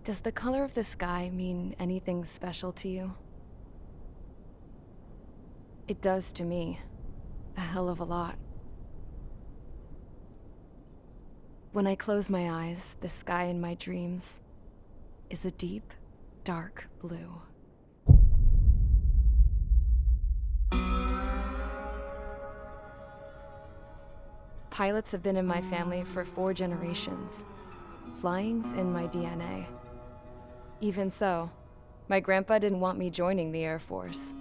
Does the color of the sky mean anything special to you? It does to me. A hell of a lot. When I close my eyes, the sky in my dreams is a deep, dark blue. Pilots have been in my family for 4 generations. Flying's in my DNA. Even so, my grandpa didn't want me joining the Air Force.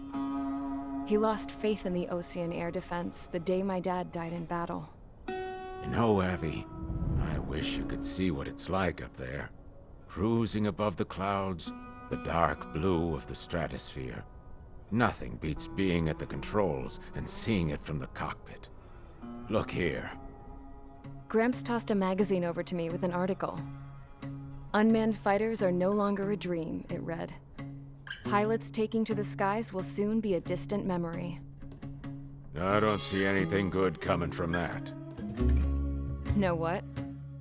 He lost faith in the Osean air defense the day my dad died in battle. You know, Abby, I wish you could see what it's like up there. Cruising above the clouds, the dark blue of the stratosphere. Nothing beats being at the controls and seeing it from the cockpit. Look here. Gramps tossed a magazine over to me with an article. Unmanned fighters are no longer a dream, it read. Pilots taking to the skies will soon be a distant memory. I don't see anything good coming from that. Know what?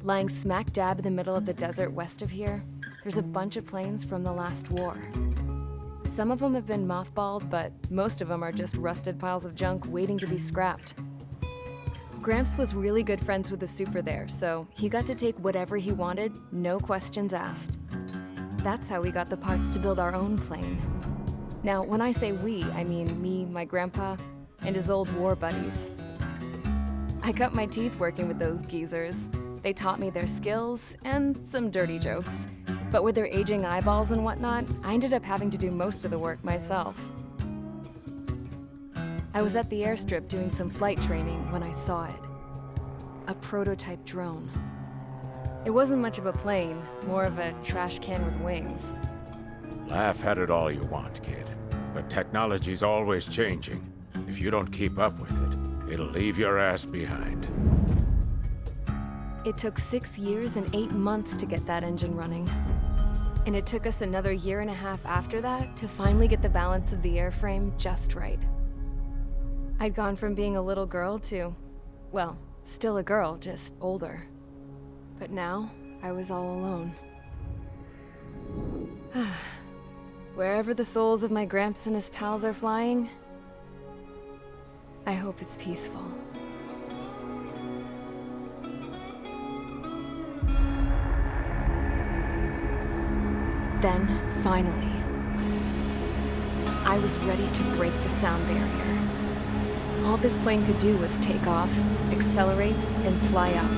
Lying smack dab in the middle of the desert west of here, there's a bunch of planes from the last war. Some of them have been mothballed, but most of them are just rusted piles of junk waiting to be scrapped. Gramps was really good friends with the super there, so he got to take whatever he wanted, no questions asked. That's how we got the parts to build our own plane. Now, when I say we, I mean me, my grandpa, and his old war buddies. I cut my teeth working with those geezers. They taught me their skills and some dirty jokes. But with their aging eyeballs and whatnot, I ended up having to do most of the work myself. I was at the airstrip doing some flight training when I saw it. A prototype drone. It wasn't much of a plane, more of a trash can with wings. Laugh at it all you want, kid. But technology's always changing. If you don't keep up with it, it'll leave your ass behind. It took 6 years and 8 months to get that engine running. And it took us another 1.5 years after that to finally get the balance of the airframe just right. I'd gone from being a little girl to, well, still a girl, just older. But now, I was all alone. Wherever the souls of my Gramps and his pals are flying, I hope it's peaceful. Then, finally, I was ready to break the sound barrier. All this plane could do was take off, accelerate, and fly up.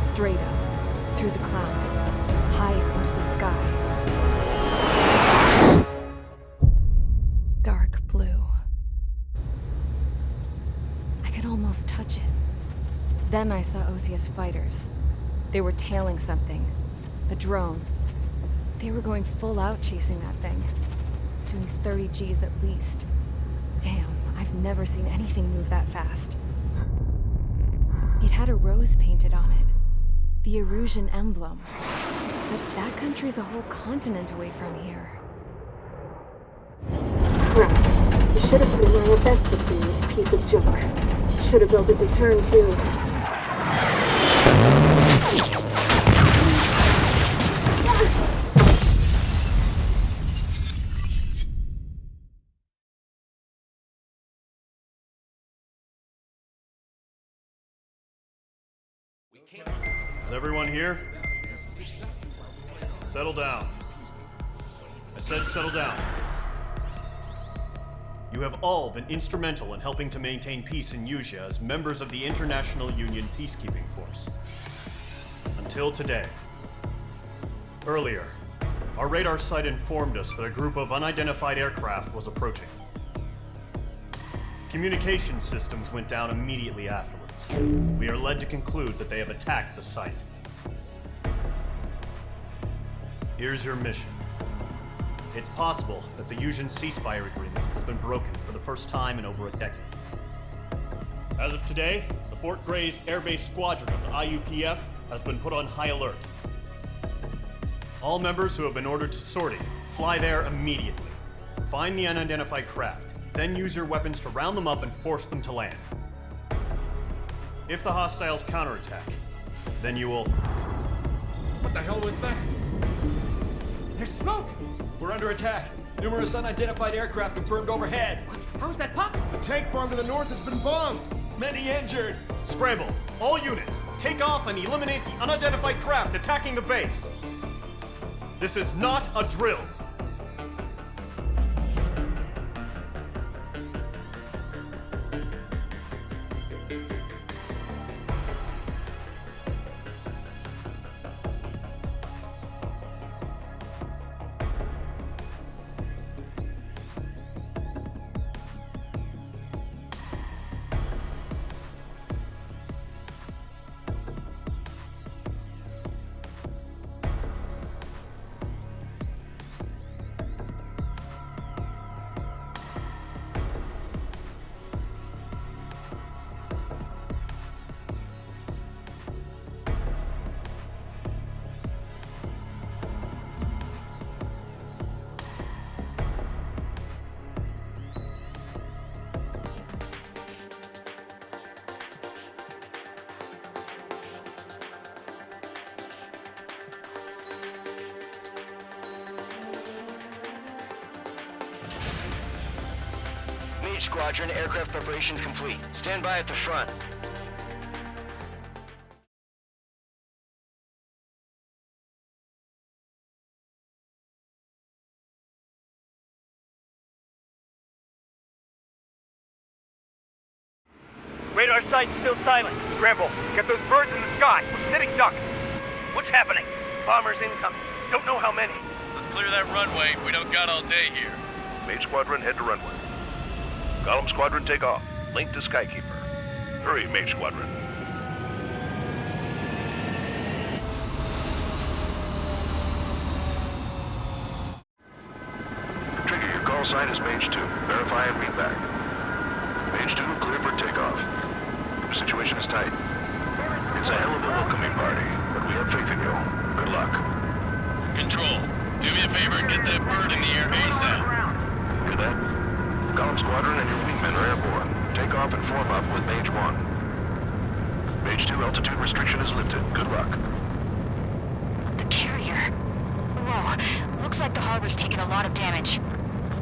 Straight up, through the clouds, high up into the sky. Dark blue. I could almost touch it. Then I saw Osea's fighters. They were tailing something. A drone. They were going full out chasing that thing. Doing 30 Gs at least. Damn, I've never seen anything move that fast. It had a rose painted on it. The Erusian emblem. But that country's a whole continent away from here. Crap. You should have been wearing a vest with me, this piece of junk. Should have built a deterrent too. Is everyone here? Settle down. I said settle down. You have all been instrumental in helping to maintain peace in Usea as members of the International Union Peacekeeping Force. Until today. Earlier, Our radar site informed us that a group of unidentified aircraft was approaching. Communication systems went down immediately afterwards. We are led to conclude that they have attacked the site. Here's your mission. It's possible that the Yuuzhan ceasefire agreement has been broken for the first time in over a decade. As of today, the Fort Grays Air Base Squadron of the IUPF has been put on high alert. All members who have been ordered to sortie, fly there immediately. Find the unidentified craft, then use your weapons to round them up and force them to land. If the hostiles counterattack, then you will... What the hell was that? There's smoke! We're under attack. Numerous unidentified aircraft confirmed overhead. What? How is that possible? The tank farm to the north has been bombed! Many injured. Scramble! All units, take off and eliminate the unidentified craft attacking the base! This is not a drill! Mage Squadron, aircraft preparations complete. Stand by at the front. Radar site's still silent. Scramble. Get those birds in the sky. We're sitting ducks. What's happening? Bombers incoming. Don't know how many. Let's clear that runway. We don't got all day here. Mage Squadron, head to runway. Golem Squadron, take off. Link to Skykeeper. Hurry, Mage Squadron. Trigger, your call sign is Mage 2. Verify and read back. Mage 2, clear for takeoff. The situation is tight. It's a hell of a welcoming party, but we have faith in you. Good luck. Control, do me a favor and get that bird in the air ASAP. Cadet, Golem Squadron and your wingmen are airborne. Take off and form up with Mage 1. Mage 2, altitude restriction is lifted. Good luck. The carrier. Whoa, looks like the harbor's taken a lot of damage.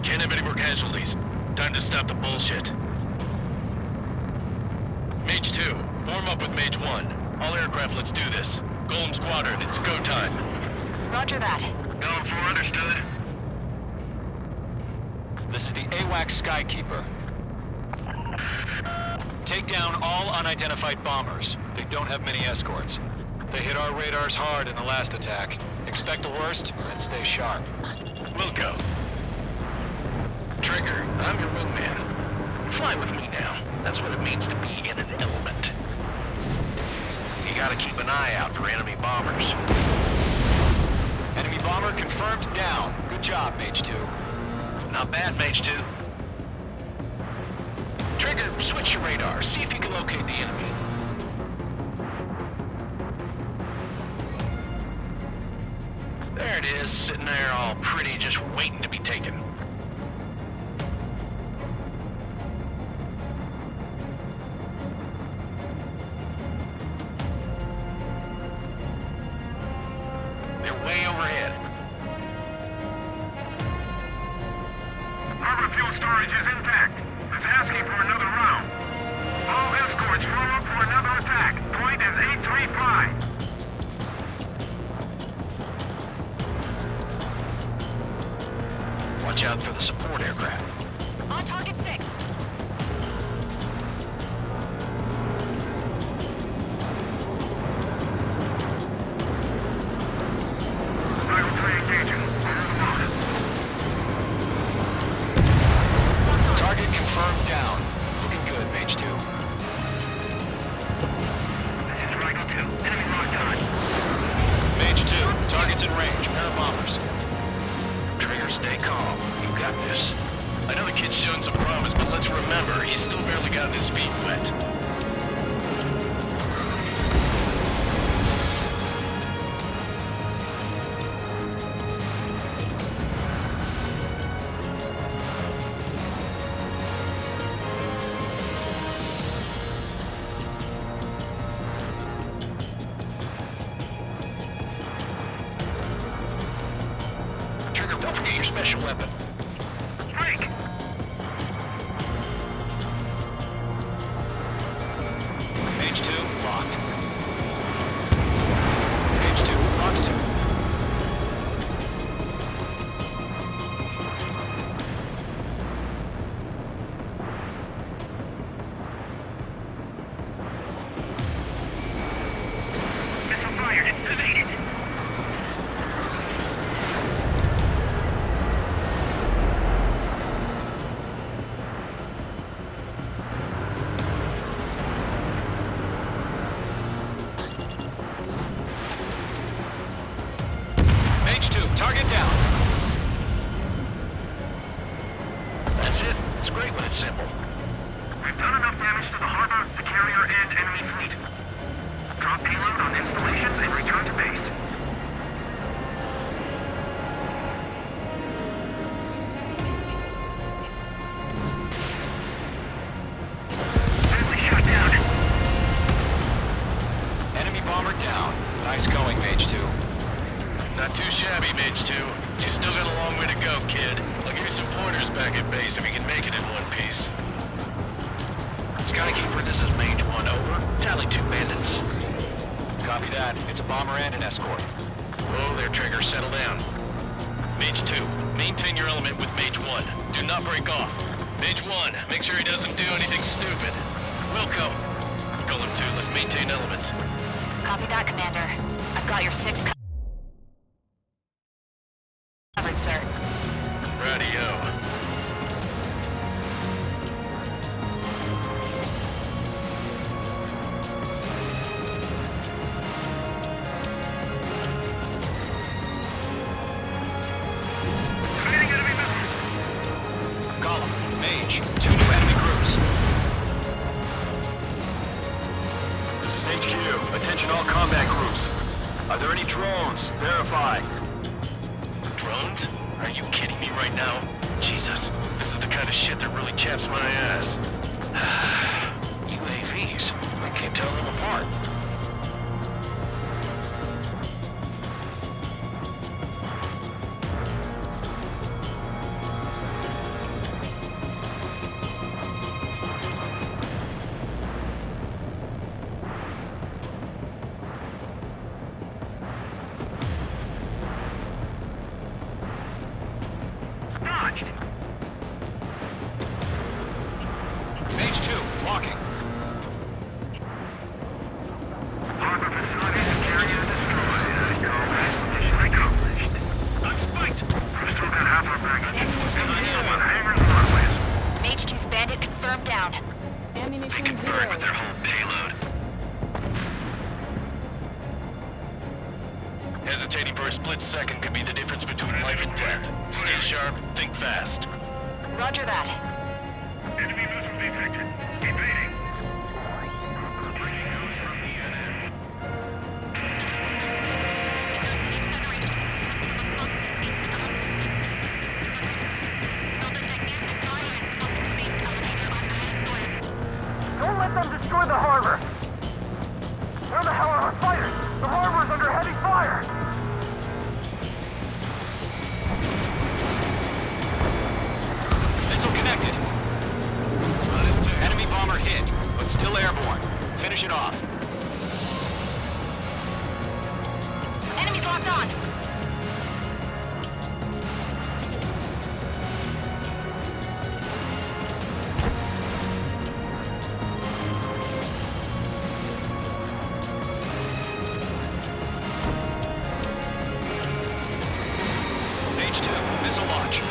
Can't have any more casualties. Time to stop the bullshit. Mage 2, form up with Mage 1. All aircraft, let's do this. Golem Squadron, it's go time. Roger that. Going for understood. This is the AWACS Skykeeper. Take down all unidentified bombers. They don't have many escorts. They hit our radars hard in the last attack. Expect the worst and stay sharp. Wilco. Trigger, I'm your wingman. Fly with me now. That's what it means to be in an element. You gotta keep an eye out for enemy bombers. Enemy bomber confirmed down. Good job, Mage 2. Not bad, Mage 2. Trigger, switch your radar. See if you can locate the enemy. There it is, sitting there all pretty, just waiting to be taken. They're way overhead. Harbor fuel storage is intact. It's asking for another round. All escorts form up for another attack. Point is 835. Watch out for the support aircraft. On target 6. Battle 3 engaging. Don't forget your special weapon. Break! Mage 2, locked. Mage 2, locks 2. Missile fired. Evade it. Mage 2, target down. That's it. It's great when it's simple. We've done enough damage to the harbor, the carrier, and enemy fleet. Drop payload on installations and return to base. Enemy shot down. Enemy bomber down. Nice going, Mage 2. Not too shabby, Mage 2. You still got a long way to go, kid. I'll give you some pointers back at base if you can make it in one piece. Skykeeper, this is Mage 1, over. Tally 2 bandits. Copy that. It's a bomber and an escort. Whoa there, Trigger. Settle down. Mage 2, maintain your element with Mage 1. Do not break off. Mage 1, make sure he doesn't do anything stupid. Wilco. Golem 2, let's maintain element. Copy that, Commander. I've got your 6 covered, sir. Radio. Fighting enemy missiles. Golem, Mage, 2 new enemy groups. This is HQ. Attention all combat groups. Are there any drones? Verify. Drones? Are you kidding me right now? Jesus, this is the kind of shit that really chaps my ass. UAVs? I can't tell them apart. Dodged. Mage 2, locking. Harbor facilities and carrier destroyed. Mission accomplished. I'm spiked. We've still got half our baggage. With hangars and runways. Mage 2's bandit confirmed down. They can burn with their whole payload. Hesitating for a split second could be the difference between life and death. Stay sharp, think fast. Roger that. Enemy missile detected. Evading. Don't let them destroy the harbor! Where the hell are our fighters? The harbor is under heavy fire! Missile connected. Enemy bomber hit, but still airborne. Finish it off. Enemies locked on. Mage 2, missile launch.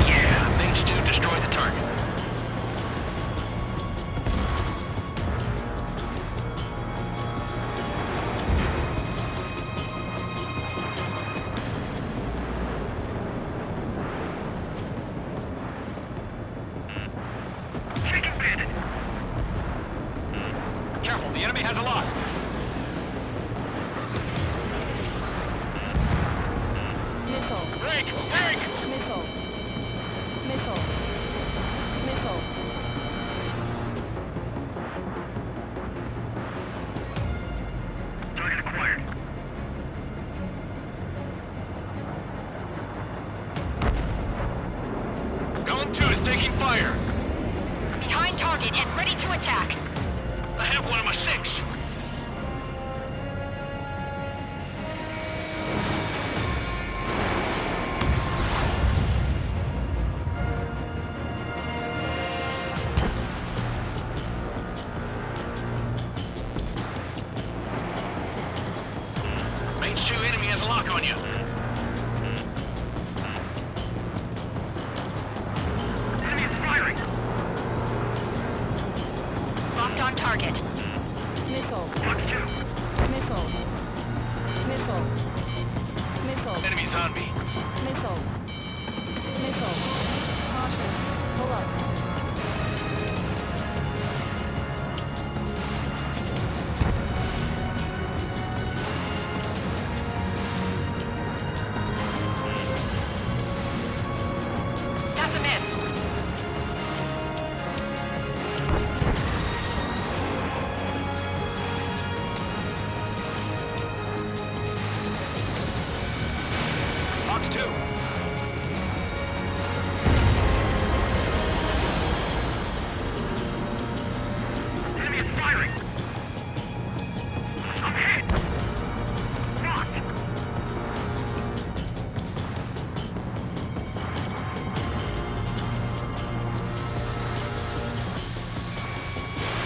Yeah, Mage 2 destroy the target. taking fire. Behind target and ready to attack. I have one of my 6. Mage 2 enemy has a lock on you. Enemy is firing! Locked on target. Missile. Fox 2. Missile. Missile. Missile. Enemies on me. Missile. Missile. Caution. Pull up. That's a miss. Fox 2. Enemy is firing! I'm hit! Knocked!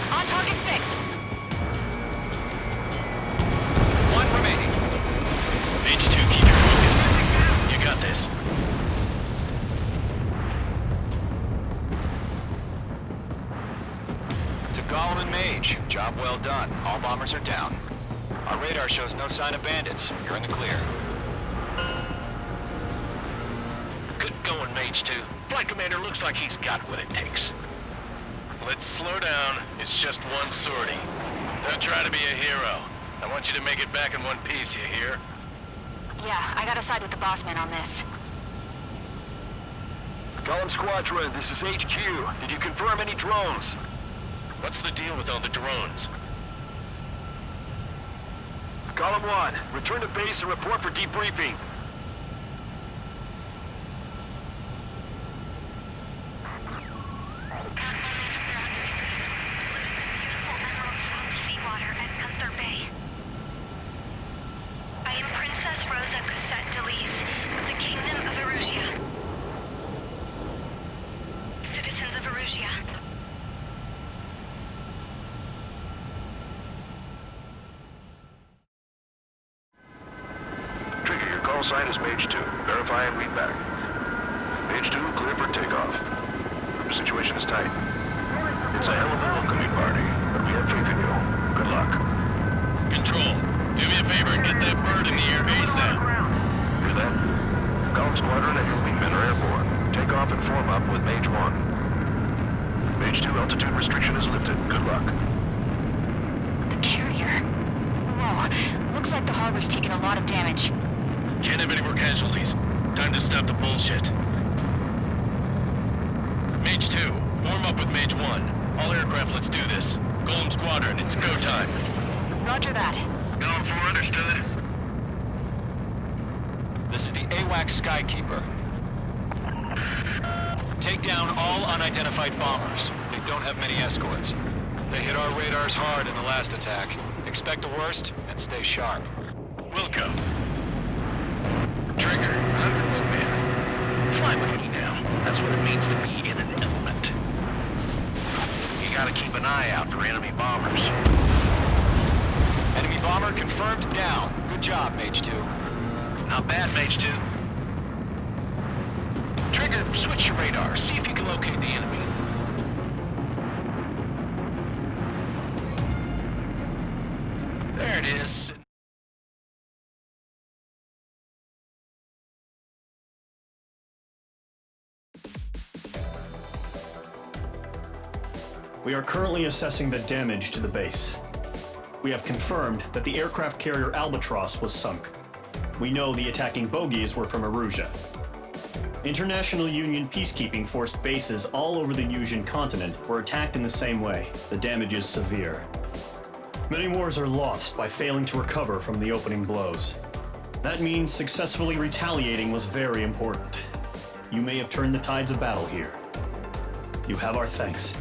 On target 6. One remaining. Mage 2, keep your focus. You got this. To Gollum and Mage, job well done. All bombers are down. Our radar shows no sign of bandits. You're in the clear. Good going, Mage 2. Flight Commander looks like he's got what it takes. Let's slow down. It's just one sortie. Don't try to be a hero. I want you to make it back in one piece, you hear? Yeah, I gotta side with the boss man on this. Gollum Squadron, this is HQ. Did you confirm any drones? What's the deal with all the drones? Gollum 1, return to base and report for debriefing. Seawater at Gunther Bay. I am Princess Rosa Cassette Delise of the Kingdom of Erusia. Citizens of Erusia. Trigger, your call sign is Mage 2. Verify and read back. Mage 2, clear for takeoff. The situation is tight. It's a hell of a welcoming party, but we have faith in you. Good luck. Control, do me a favor and get that bird in the air ASAP. Hear that? Gollum Squadron and your wingmen are airborne. Take off and form up with Mage 1. Mage 2, altitude restriction is lifted. Good luck. The carrier. Whoa, looks like the harbor's taken a lot of damage. Can't have any more casualties. Time to stop the bullshit. Mage 2, form up with Mage 1. All aircraft, let's do this. Golem Squadron, it's go time. Roger that. Going for understood. This is the AWACS Skykeeper. Take down all unidentified bombers. They don't have many escorts. They hit our radars hard in the last attack. Expect the worst and stay sharp. Wilco. Trigger, I'm your wingman. Fly with me now. That's what it means to be in an element. You gotta keep an eye out for enemy bombers. Enemy bomber confirmed down. Good job, Mage 2. Not bad, Mage 2. Trigger, switch your radar. See if you can locate the enemy. There it is. We are currently assessing the damage to the base. We have confirmed that the aircraft carrier Albatross was sunk. We know the attacking bogies were from Erusia. International Union peacekeeping force bases all over the Yusian continent were attacked in the same way. The damage is severe. Many wars are lost by failing to recover from the opening blows. That means successfully retaliating was very important. You may have turned the tides of battle here. You have our thanks.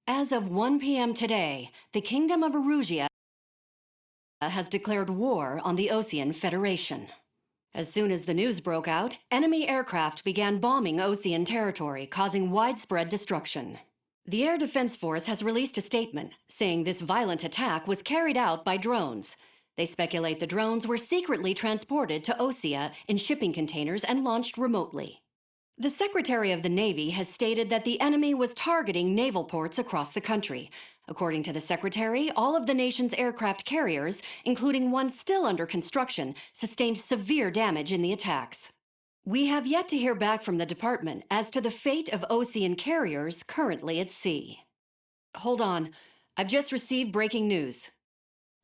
As of 1 p.m. today, the Kingdom of Erusia has declared war on the Osean Federation. As soon as the news broke out, enemy aircraft began bombing Osean territory, causing widespread destruction. The Air Defense Force has released a statement saying this violent attack was carried out by drones. They speculate the drones were secretly transported to Osea in shipping containers and launched remotely. The Secretary of the Navy has stated that the enemy was targeting naval ports across the country. According to the Secretary, all of the nation's aircraft carriers, including one still under construction, sustained severe damage in the attacks. We have yet to hear back from the department as to the fate of Osean carriers currently at sea. Hold on, I've just received breaking news.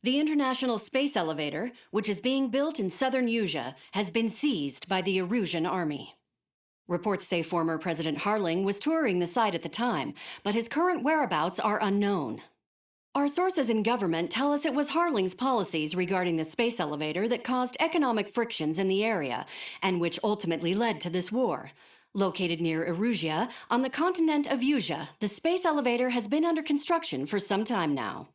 The International Space Elevator, which is being built in southern Usea, has been seized by the Erusian Army. Reports say former President Harling was touring the site at the time, but his current whereabouts are unknown. Our sources in government tell us it was Harling's policies regarding the space elevator that caused economic frictions in the area, and which ultimately led to this war. Located near Erusia, on the continent of Usea, the space elevator has been under construction for some time now.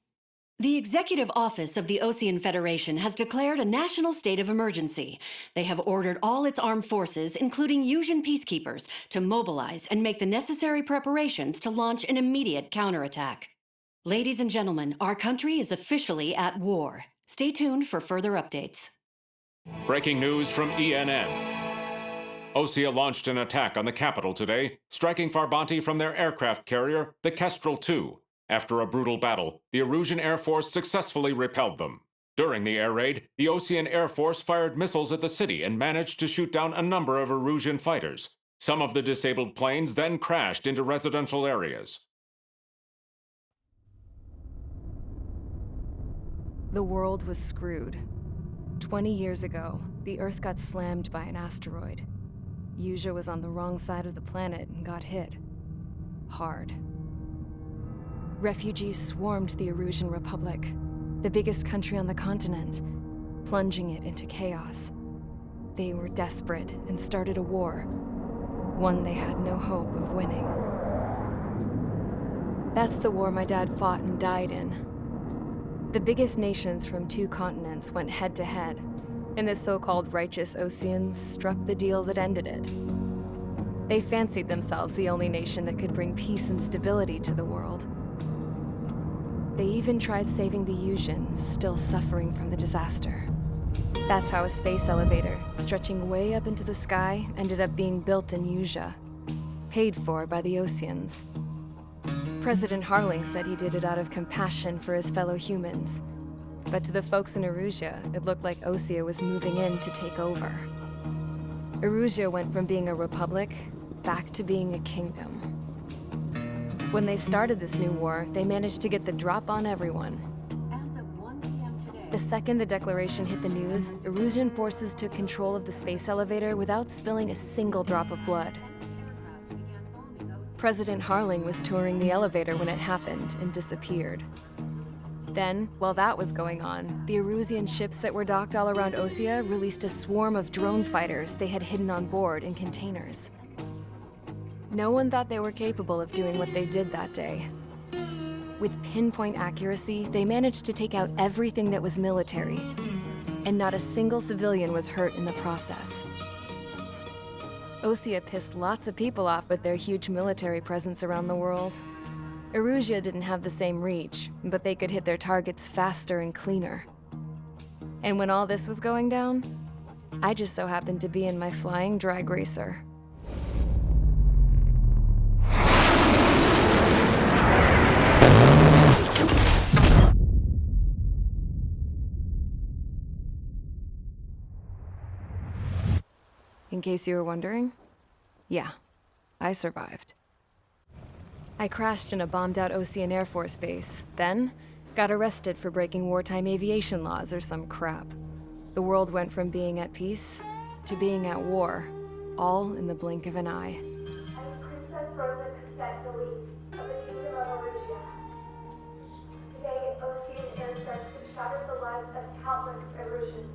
The Executive Office of the Osean Federation has declared a national state of emergency. They have ordered all its armed forces, including Usian peacekeepers, to mobilize and make the necessary preparations to launch an immediate counterattack. Ladies and gentlemen, our country is officially at war. Stay tuned for further updates. Breaking news from ENN. Osea launched an attack on the capital today, striking Farbanti from their aircraft carrier, the Kestrel II. After a brutal battle, the Erusian Air Force successfully repelled them. During the air raid, the Osean Air Force fired missiles at the city and managed to shoot down a number of Erusian fighters. Some of the disabled planes then crashed into residential areas. The world was screwed. 20 years ago, the Earth got slammed by an asteroid. Usea was on the wrong side of the planet and got hit. Hard. Refugees swarmed the Erusian Republic, the biggest country on the continent, plunging it into chaos. They were desperate and started a war, one they had no hope of winning. That's the war my dad fought and died in. The biggest nations from 2 continents went head-to-head, and the so-called righteous Oseans struck the deal that ended it. They fancied themselves the only nation that could bring peace and stability to the world. They even tried saving the Usians, still suffering from the disaster. That's how a space elevator, stretching way up into the sky, ended up being built in Usea, paid for by the Oseans. President Harling said he did it out of compassion for his fellow humans. But to the folks in Erusia, it looked like Osea was moving in to take over. Erusia went from being a republic back to being a kingdom. When they started this new war, they managed to get the drop on everyone. As of 1 p.m. today, The second the declaration hit the news, Erusian forces took control of the space elevator without spilling a single drop of blood. President Harling was touring the elevator when it happened and disappeared. Then, while that was going on, the Erusian ships that were docked all around Osea released a swarm of drone fighters they had hidden on board in containers. No one thought they were capable of doing what they did that day. With pinpoint accuracy, they managed to take out everything that was military, and not a single civilian was hurt in the process. Osea pissed lots of people off with their huge military presence around the world. Erusia didn't have the same reach, but they could hit their targets faster and cleaner. And when all this was going down, I just so happened to be in my flying drag racer. In case you were wondering, yeah, I survived. I crashed in a bombed-out Osean Air Force base, then got arrested for breaking wartime aviation laws or some crap. The world went from being at peace to being at war, all in the blink of an eye. I'm Princess Rosa Cassette Delise of the Kingdom of Erugia. Today, Osean airstrikes have shattered the lives of countless Erusians.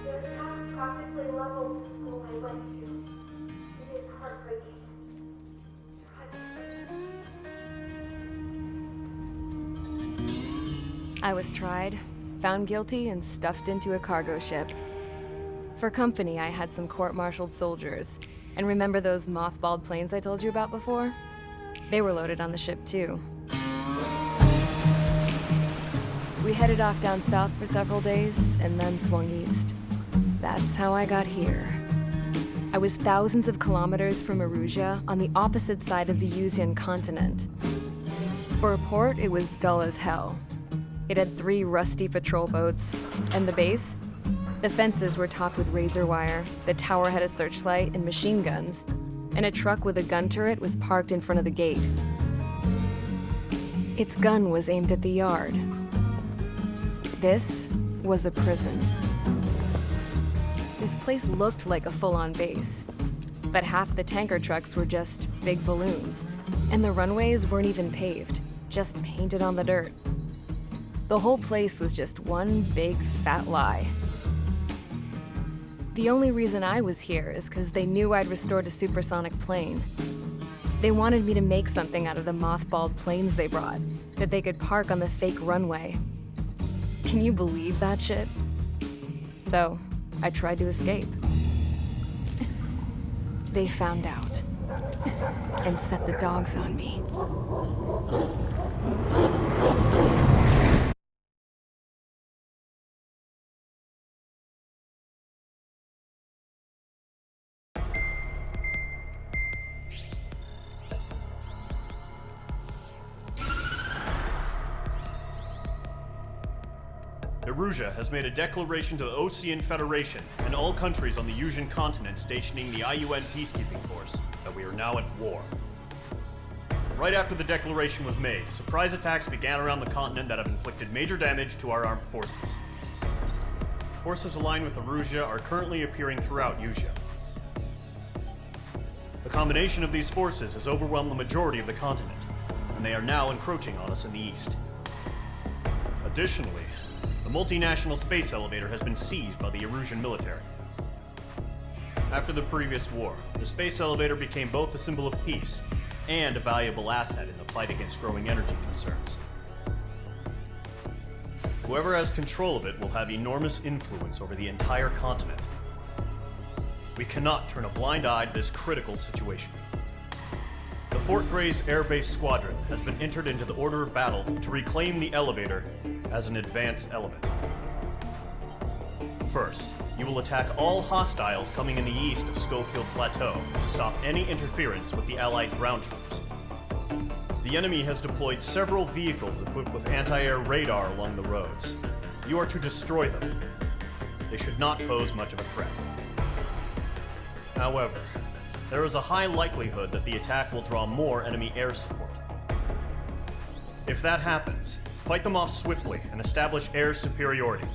Their attacks practically leveled the school I went to. It is heartbreaking. Tragic. I was tried, found guilty, and stuffed into a cargo ship. For company, I had some court-martialed soldiers. And remember those mothballed planes I told you about before? They were loaded on the ship, too. We headed off down south for several days, and then swung east. That's how I got here. I was thousands of kilometers from Erugia, on the opposite side of the Yuzian continent. For a port, it was dull as hell. It had 3 rusty patrol boats, and the base? The fences were topped with razor wire, the tower had a searchlight and machine guns, and a truck with a gun turret was parked in front of the gate. Its gun was aimed at the yard. This was a prison. This place looked like a full-on base, but half the tanker trucks were just big balloons, and the runways weren't even paved, just painted on the dirt. The whole place was just one big fat lie. The only reason I was here is because they knew I'd restored a supersonic plane. They wanted me to make something out of the mothballed planes they brought, that they could park on the fake runway. Can you believe that shit? So, I tried to escape. They found out, and set the dogs on me. Erugia has made a declaration to the Osean Federation and all countries on the Yuzian continent stationing the IUN peacekeeping force that we are now at war. Right after the declaration was made, surprise attacks began around the continent that have inflicted major damage to our armed forces. Forces aligned with Erugia are currently appearing throughout Yusia. The combination of these forces has overwhelmed the majority of the continent, and they are now encroaching on us in the east. Additionally, the multinational space elevator has been seized by the Erusian military. After the previous war, the space elevator became both a symbol of peace and a valuable asset in the fight against growing energy concerns. Whoever has control of it will have enormous influence over the entire continent. We cannot turn a blind eye to this critical situation. The Fort Grays Air Base Squadron has been entered into the order of battle to reclaim the elevator as an advance element. First, you will attack all hostiles coming in the east of Schofield Plateau to stop any interference with the Allied ground troops. The enemy has deployed several vehicles equipped with anti-air radar along the roads. You are to destroy them. They should not pose much of a threat. However, there is a high likelihood that the attack will draw more enemy air support. If that happens, fight them off swiftly and establish air superiority.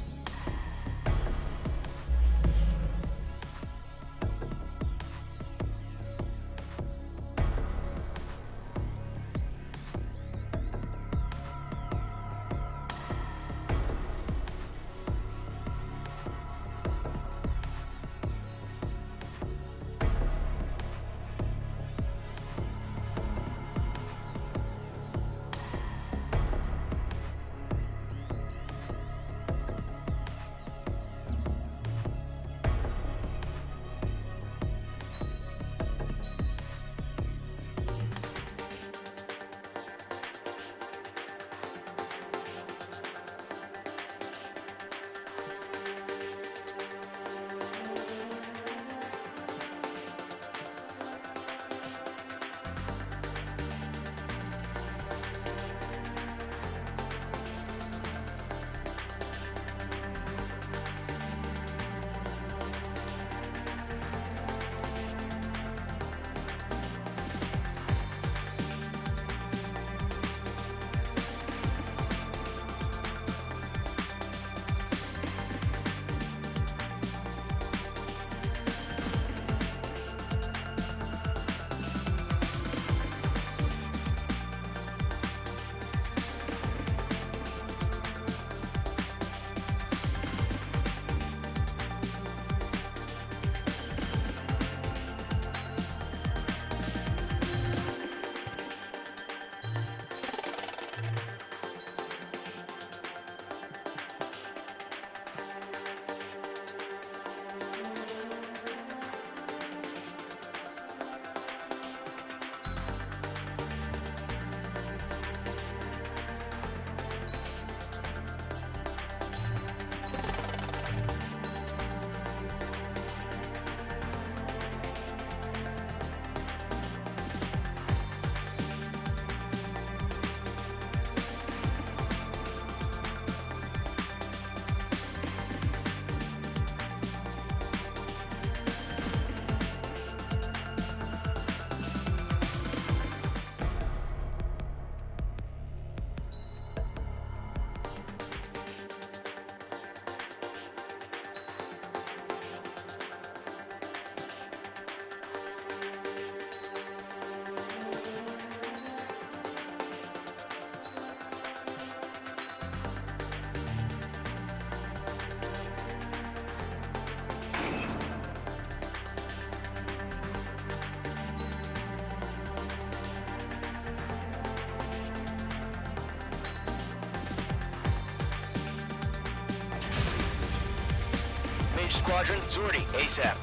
Engage squadron, Zordy, ASAP.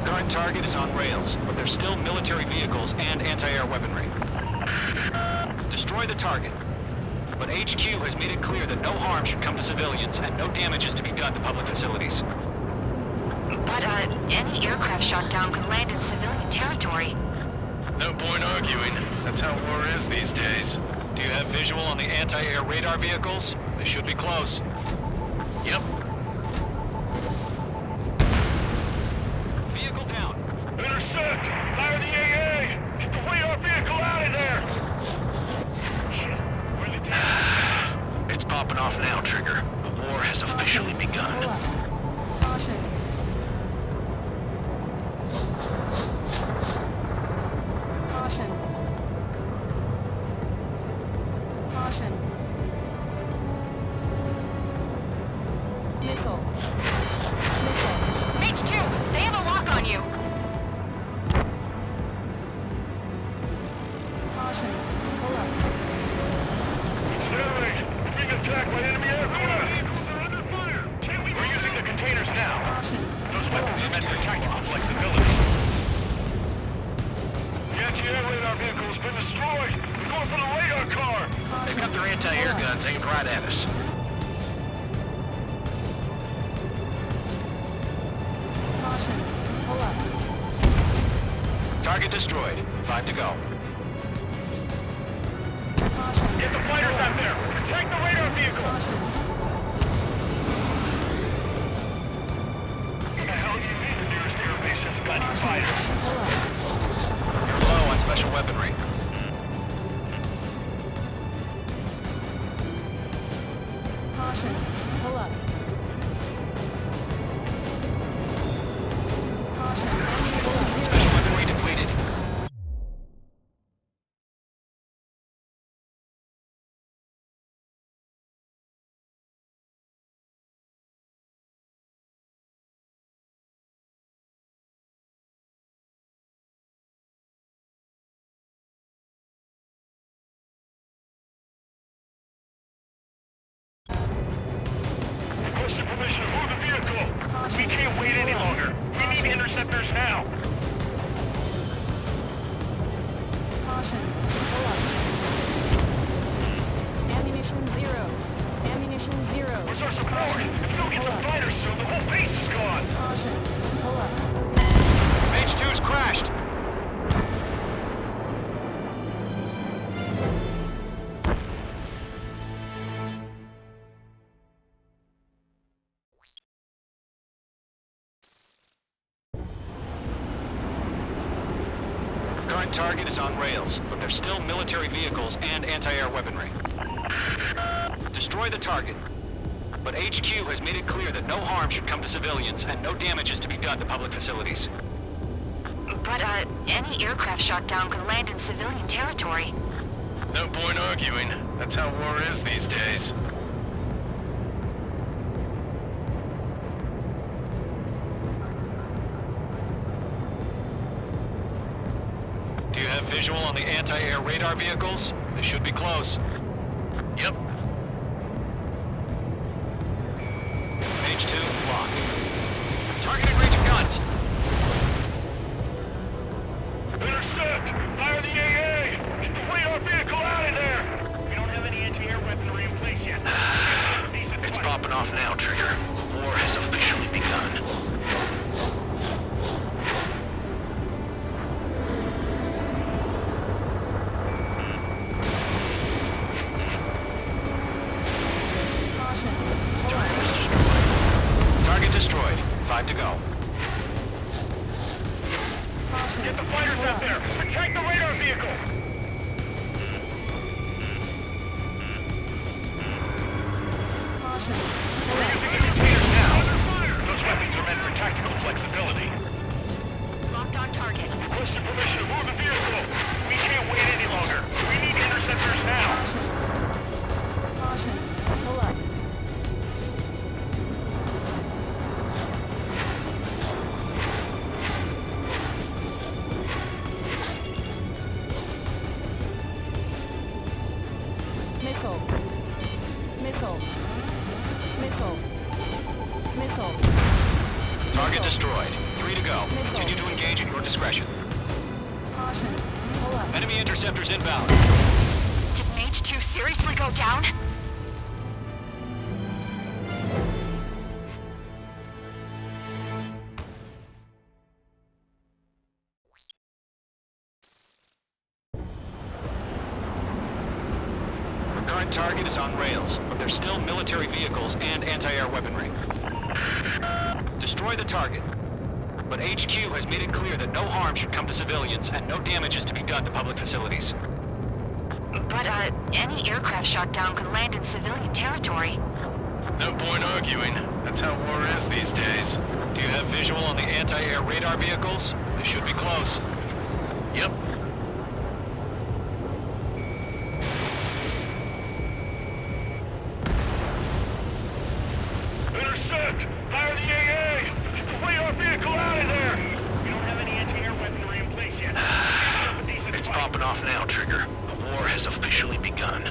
Current target is on rails, but there's still military vehicles and anti-air weaponry. Destroy the target. But HQ has made it clear that no harm should come to civilians and no damage is to be done to public facilities. But, any aircraft shot down could land in civilian territory. No point arguing. That's how war is these days. Do you have visual on the anti-air radar vehicles? They should be close. Yep. Vehicle down. Intercept! Fire the AA! Get the radar vehicle out of there! It's popping off now, Trigger. The war has officially begun. Caution. Caution. Caution. Missile. Missile. Mage 2, they have a lock on you. Caution. Pull up. We're being attacked by enemy aircraft! They're under fire! We're using the containers now. Those weapons are meant for tactical flexibility. The anti-air radar vehicle has been destroyed! We're going for the radar car! They've got their anti-air guns aimed right at us. Caution. Pull up. Target destroyed. 5 to go. Caution. Get the fighters out there! Protect the radar vehicle! What the hell do you mean the nearest airbase has got any fighters? You're low on special weaponry. Caution. Pull up. Caution. Enemy pull up. Special weaponry depleted. Requesting permission to move the vehicle! We can't wait any longer! We need interceptors now! Caution. Pull up. Ammunition 0. Ammunition 0. Where's our support? If we don't get some fighters soon, the whole base is gone! Caution. Pull up. Mage 2's crashed. Current target is on rails, but there's still military vehicles and anti-air weaponry. Destroy the target. But HQ has made it clear that no harm should come to civilians and no damage is to be done to public facilities. But, any aircraft shot down could land in civilian territory. No point arguing. That's how war is these days. Do you have visual on the anti-air radar vehicles? They should be close. Yep. Mage 2 locked. Targeting range of guns. Intercept! Fire the AA! Get the radar vehicle out of there! We don't have any anti-air weaponry in place yet. It's popping off now, Trigger. War has officially begun. Target destroyed. 5 to go. Get the fighters out there! Protect the radar vehicle! Caution. We're using the containers now! Those weapons are meant for tactical flexibility. Locked on target. Requesting permission to move the vehicle! We can't wait any longer! We need interceptors now! Caution. Pull up. destroyed. 3 to go. Continue to engage at your discretion. Enemy interceptors inbound. Did Mage 2 seriously go down? The current target is on rails, but there's still military vehicles and anti-air weaponry. Destroy the target. But HQ has made it clear that no harm should come to civilians and no damage is to be done to public facilities. But, any aircraft shot down could land in civilian territory. No point arguing. That's how war is these days. Do you have visual on the anti-air radar vehicles? They should be close. Yep. Intercept! Fire the AA! Get the radar vehicle out of there! We don't have any anti-air weaponry in place yet. It's popping off now, Trigger. The war has officially begun.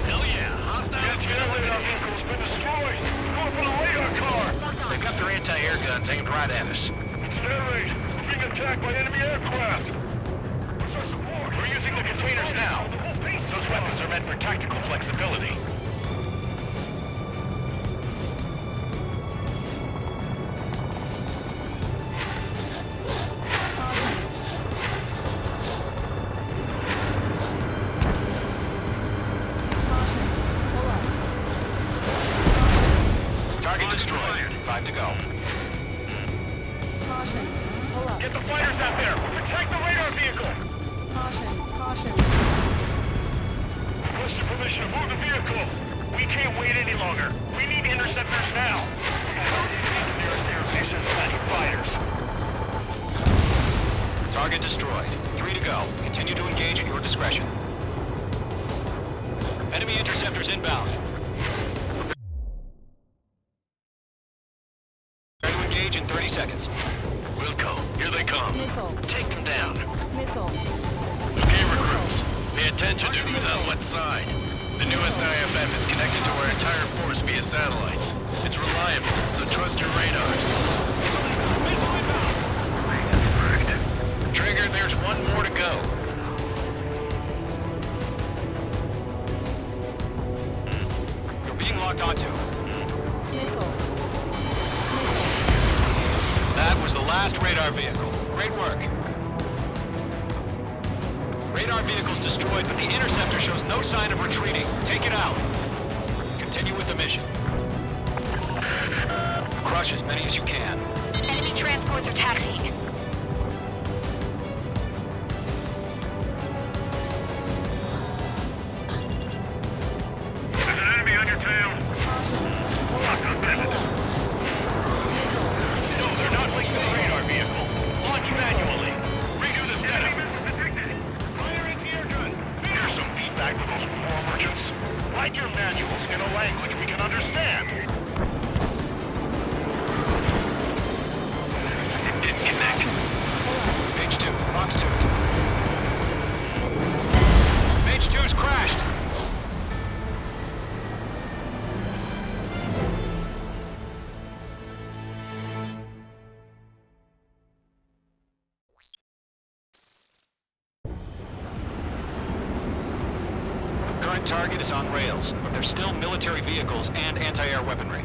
Hell yeah! Hostile radar vehicle's been destroyed! We're going for the radar car! They've got their anti-air guns aimed right at us. It's air raid! We're being attacked by enemy aircraft! Where's our support? We're using the containers now. Those weapons are meant for tactical flexibility. Target destroyed. 5 to go. Get the fighters out there! Protect the radar vehicle! Requesting permission to move the vehicle! We can't wait any longer! We need interceptors now! Nearest air station, sending fighters! Target destroyed. 3 to go. Continue to engage at your discretion. Enemy interceptors inbound. Prepare to engage in 30 seconds. Wilco, here they come. Take them down. Okay, recruits. Pay attention to who's on what side. The newest IFF is connected to our entire force via satellites. It's reliable, so trust your radars. Trigger, there's one more to go. You're being locked onto. That was the last radar vehicle. Great work. Radar vehicle's destroyed, but the interceptor shows no sign of retreating. Take it out. Continue with the mission. Crush as many as you can. Enemy transports are taxiing. There's an enemy on your tail! Lock on it! No, they're not linked to the radar vehicle. Launch manually. Redo the setup. Fire anti-air gun. Here's some feedback to those war merchants. Write your manuals in a language we can understand. It didn't connect. Mage 2, Box 2. Mage 2's crashed. Current target is on rails, but there's still military vehicles and anti-air weaponry.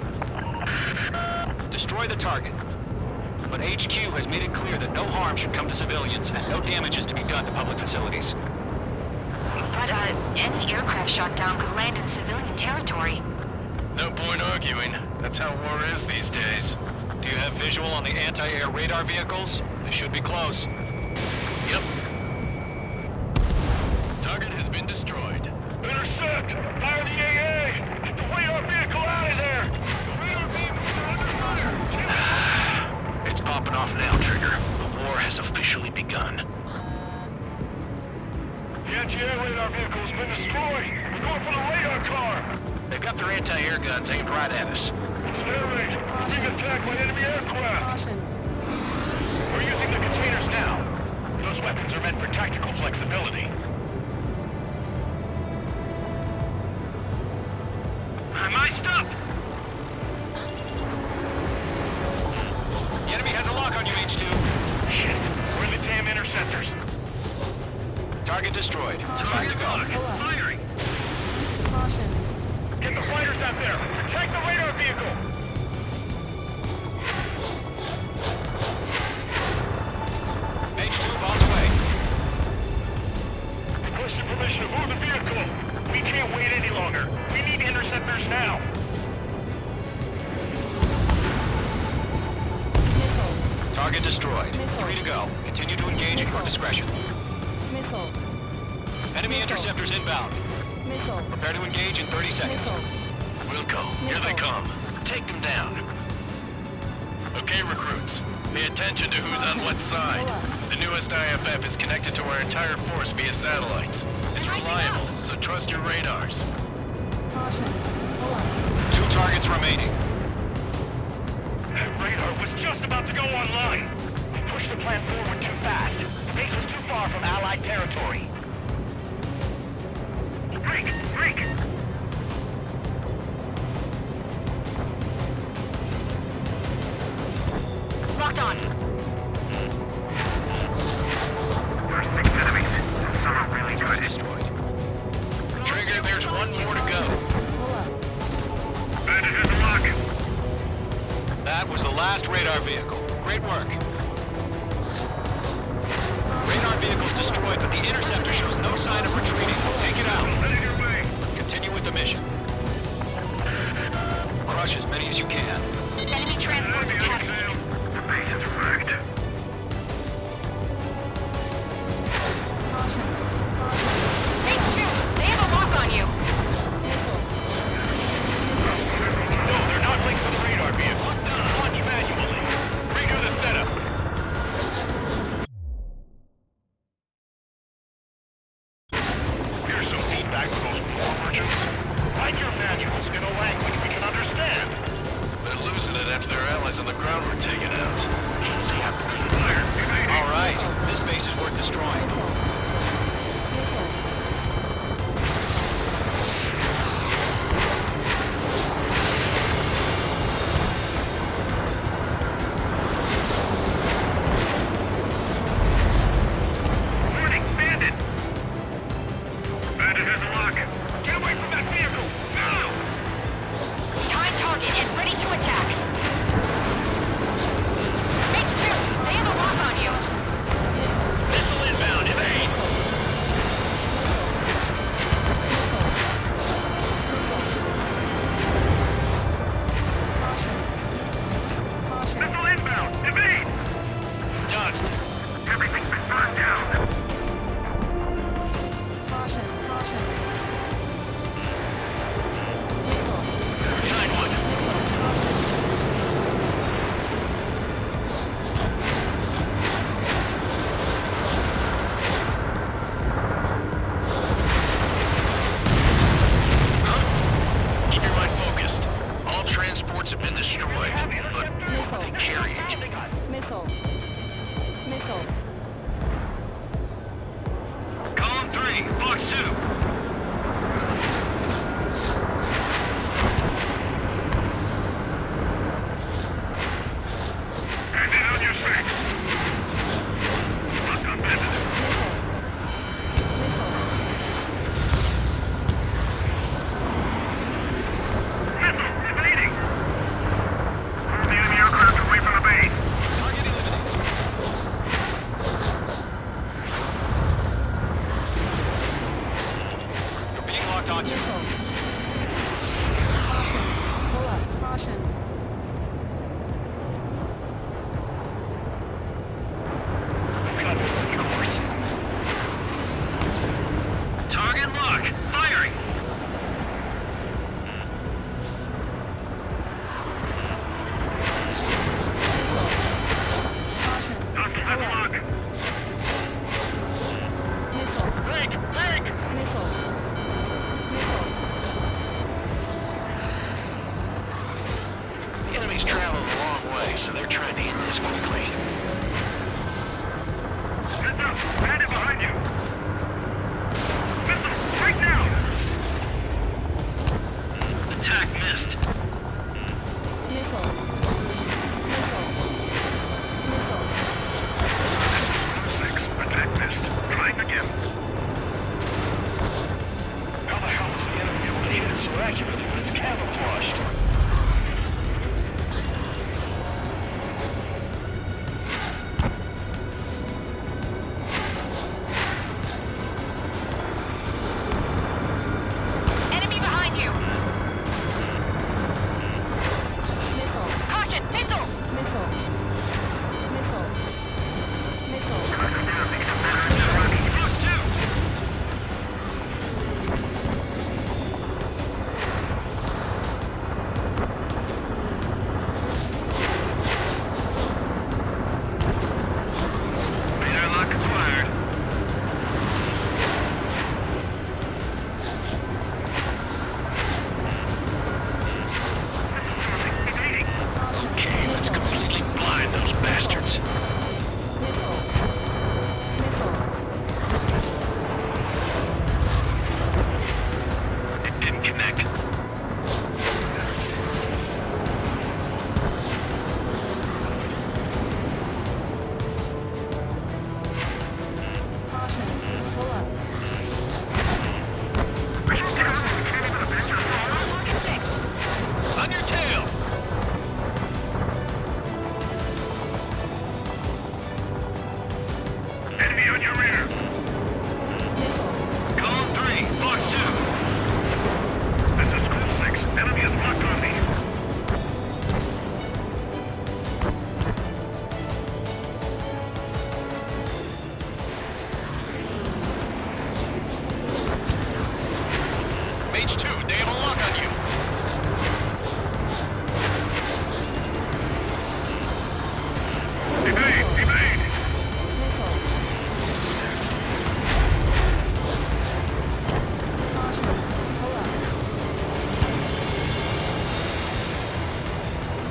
Destroy the target. But HQ has made it clear that no harm should come to civilians and no damage is to be done to public facilities. But, any aircraft shot down could land in civilian territory. No point arguing. That's how war is these days. Do you have visual on the anti-air radar vehicles? They should be close. Yep. Target has been destroyed. Intercept! Fire the AA! Get the radar vehicle out of there! The radar vehicles are under fire! It's popping off now, Trigger. The war has officially begun. The anti-air radar vehicle's been destroyed! We're going for the radar car! They've got their anti-air guns aimed right at us. It's Air raid! We're being attacked by enemy aircraft! We're using the containers now. Those weapons are meant for tactical flexibility. Am I stuck? The enemy has a lock on you, H2. Shit, we're in the damn interceptors. Target destroyed. Back to go. Firing! Get the fighters out there! Protect the radar vehicle! H2, bombs away. Requesting permission to move the vehicle! We can't wait any longer! We need interceptors now! Target destroyed. 3 to go. Continue to engage at your discretion. Enemy interceptors inbound. Prepare to engage in 30 seconds. Wilco, here they come. Take them down. Okay, recruits. Pay attention to who's on what side. The newest IFF is connected to our entire force via satellites. It's reliable, so trust your radars. 2 targets remaining. That radar was just about to go online! We pushed the plan forward too fast. The base was too far from Allied territory. Break! Break! Locked on. There's 6 enemies. Some are really good. Destroyed. Trigger, there's one more to go. Bandit has a lock. That was the last radar vehicle. Great work. Radar vehicle's destroyed, but the interceptor shows no sign of retreating. Take it out. Heading your way. Continue with the mission. Crush as many as you can. Enemy transports attached. The base is wrecked. H2, they have a lock on you. No, they're not linked to the radar vehicle. Launch manually. Redo the setup. Here's some feedback from those poor merchants. Write your manuals in a language we can understand. They're losing it after their allies on the ground were taken out. All right. This base is worth destroying. Warning, bandit! Bandit has a lock. Get away from that vehicle! Now! Behind target and ready to attack. H2, they have a lock on you. Missile inbound, evade! Missile inbound! Evade! Dodged. Everything's been burned down. Behind one. Huh? Keep your mind focused. All transports have been destroyed, but what were they carrying? Column 3, Fox 2. Bandit on your 6. Lock on bandit. Missile, evading. Move the enemy aircraft away from the base. Target eliminated. so they're trying to end this quickly. Heads up! Bandit behind you! Missile! Right now! Attack missed. Attack missed. Trying again. How the hell is the enemy eliminated so accurately when it's camouflaged? Enemy behind you! Caution! Missile! Radar lock acquired. Okay, let's completely blind those bastards. It didn't connect. On your tail! Enemy on your rear. Column 3, Fox 2. This is School 6. Enemy is locked on me. Mage 2, they have a lock on you. Evade! Evade!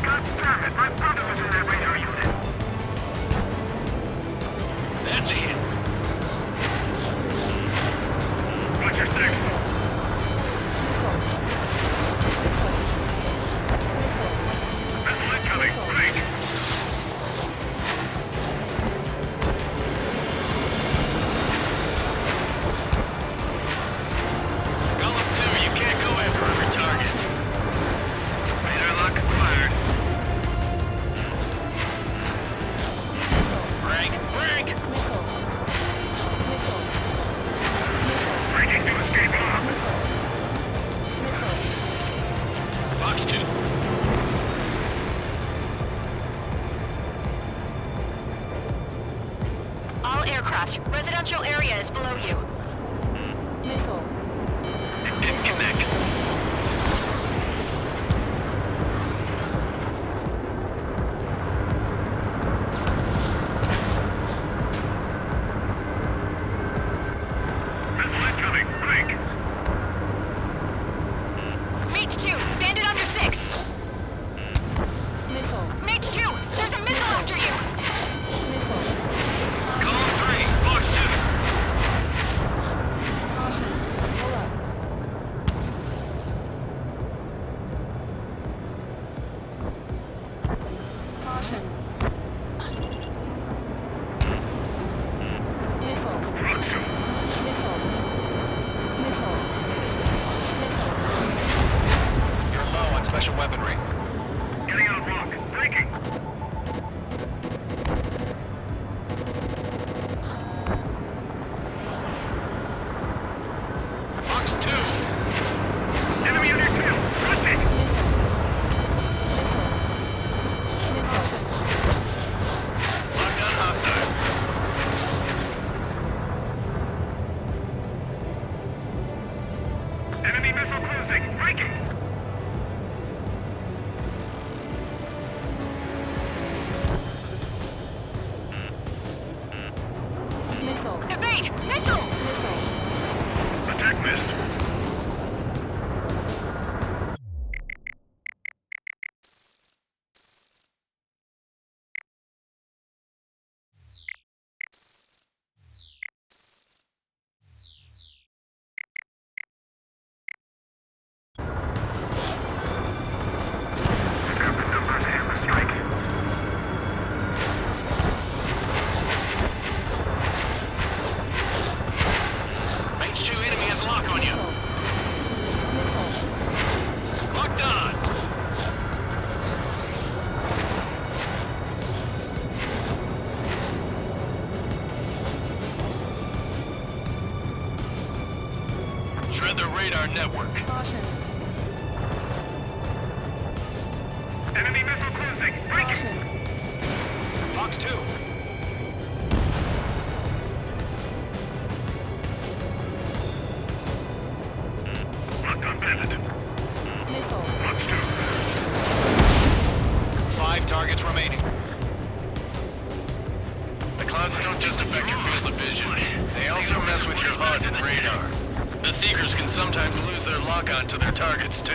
God damn it! My brother was in that radar unit. That's a hit. Watch your six. Missile incoming. Break. Column 2, you can't go after every target. Radar lock acquired. Break! Break! Breaking to escape lock. Fox 2. All aircraft, residential area is below you. It didn't connect. Missile incoming. Break. Mage 2, bandit under 6. Mage 2, there's a missile after you. Column 3, Fox 2. You're low on special weaponry. Getting out of rock. Breaking. Fox 2. Enemy on your tail. Rush it. Lockdown hostile. Enemy missile cruising. Breaking. our network. Enemy missile cruising. Breaking. Fox 2. Locked on Bandit. Fox 2. 5 targets remaining. The clouds don't just affect your field of vision. They also mess with your HUD and radar. The Seekers can sometimes lose their lock-on to their targets, too.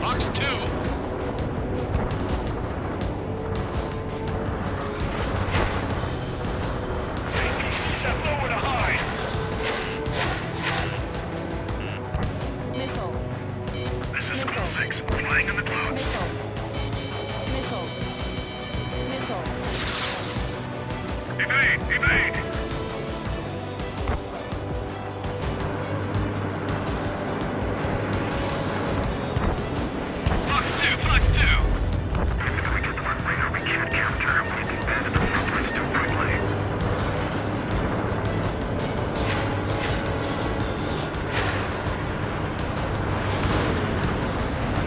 Fox 2. Set lower to high. This is Skull 6, flying in the clouds. Evade! Evade! Fox 2! Fox 2! If we get the front radar, we can't capture him. We can bandit the front lines too quickly.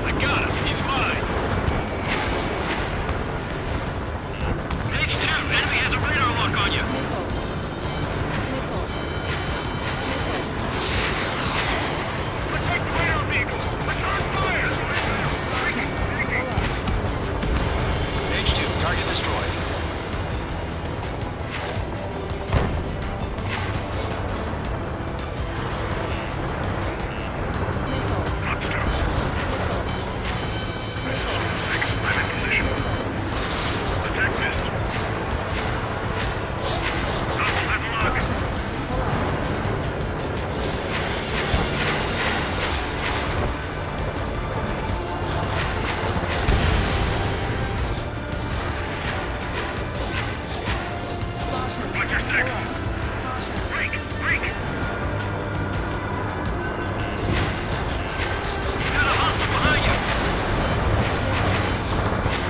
I got him. He's mine. Page 2, enemy has a radar lock on you. Protect the radar vehicle. Return fire. H2, target destroyed. Attack missed. Hostile has a lock. Watch your six. Break! Break! Got a hostile behind you!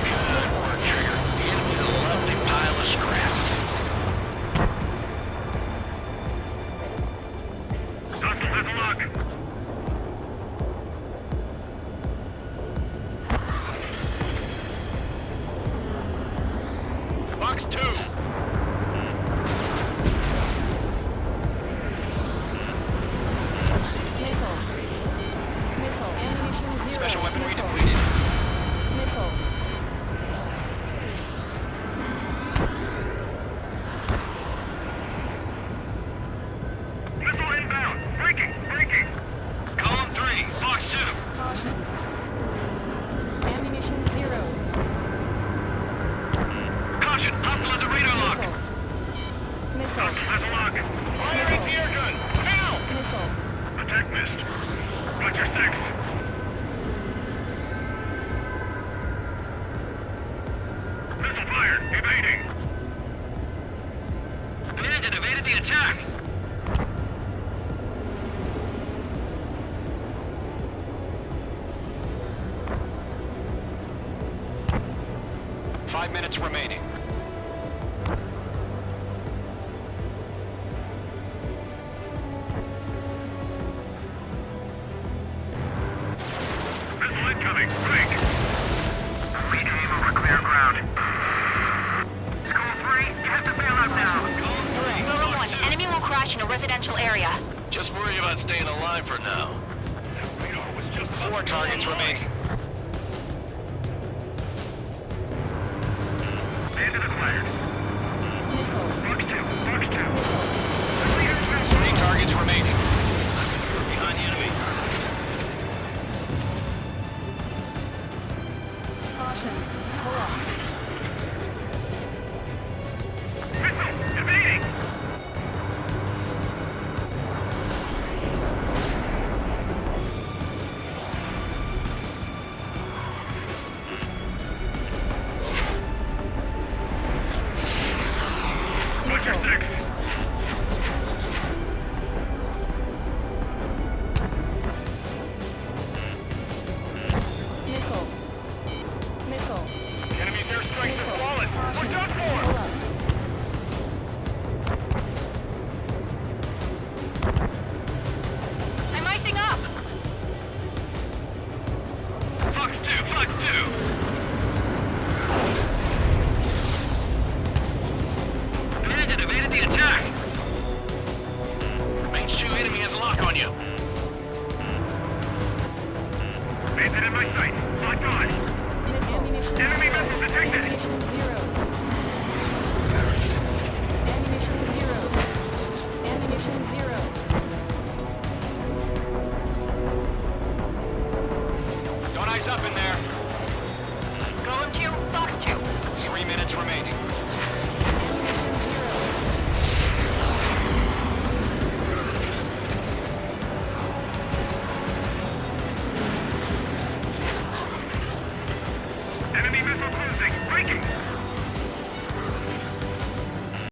Good work, Trigger. The enemy's a lovely pile of scrap. Hostile has a lock. Fox 2. Special weaponry depleted. Missile inbound. Breaking! Breaking! Column 3, Fox 2. Caution! Hostile has a radar lock. Hostile has a lock. Firing the air gun. Now! Attack missed. Watch your six. Missile fired. Evading. Bandit evaded the attack. Five minutes remaining. Missile incoming. Break. Reclaim over clear ground. Skull 3, you have to bail out now. Rover 1, enemy will crash in a residential area. Just worry about staying alive for now. 4 targets remaining. Bandit acquired. Fox 2, Fox 2. 3 targets remaining. Behind the enemy. Missile evading. Watch your six.